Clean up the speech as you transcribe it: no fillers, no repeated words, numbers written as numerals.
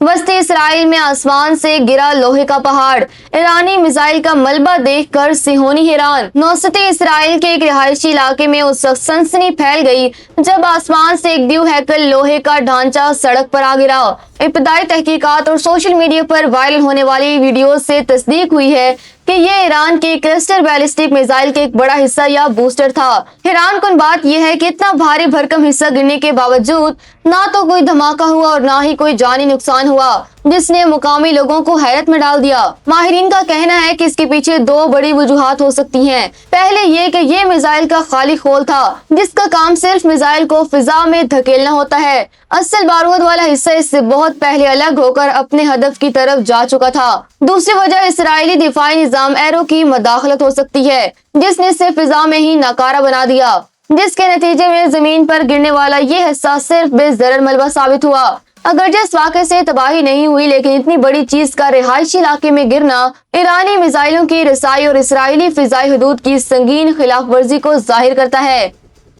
वस्ती इसराइल में आसमान से गिरा लोहे का पहाड़, ईरानी मिसाइल का मलबा देखकर सिहोनी हैरान। नौसती इसराइल के एक रिहायशी इलाके में उस वक्त सनसनी फैल गई जब आसमान से एक द्यू हैकल लोहे का ढांचा सड़क पर आ गिरा। इब्तदाई तहकीकात और सोशल मीडिया पर वायरल होने वाली वीडियो से तस्दीक हुई है कि ये ईरान के क्लस्टर बैलिस्टिक मिसाइल के एक बड़ा हिस्सा या बूस्टर था। हैरान कुन बात यह है कि इतना भारी भरकम हिस्सा गिरने के बावजूद ना तो कोई धमाका हुआ और ना ही कोई जानी नुकसान हुआ, जिसने मुकामी लोगों को हैरत में डाल दिया। माहिरीन का कहना है कि इसके पीछे दो बड़ी वजूहात हो सकती हैं। पहले ये कि ये मिसाइल का खाली खोल था जिसका काम सिर्फ मिसाइल को फिजा में धकेलना होता है। असल बारूद वाला हिस्सा इससे बहुत पहले अलग होकर अपने हदफ की तरफ जा चुका था। दूसरी वजह इसराइली दिफाई निजाम एरो की मदाखलत हो सकती है, जिसने इसे फिजा में ही नाकारा बना दिया, जिसके नतीजे में जमीन पर गिरने वाला ये हिस्सा सिर्फ बेज़रर मलबा साबित हुआ। अगर इस वाक़े से तबाही नहीं हुई, लेकिन इतनी बड़ी चीज का रिहायशी इलाके में गिरना ईरानी मिसाइलों की रसाई और इसराइली फिजाई हदूद की संगीन खिलाफ वर्जी को जाहिर करता है।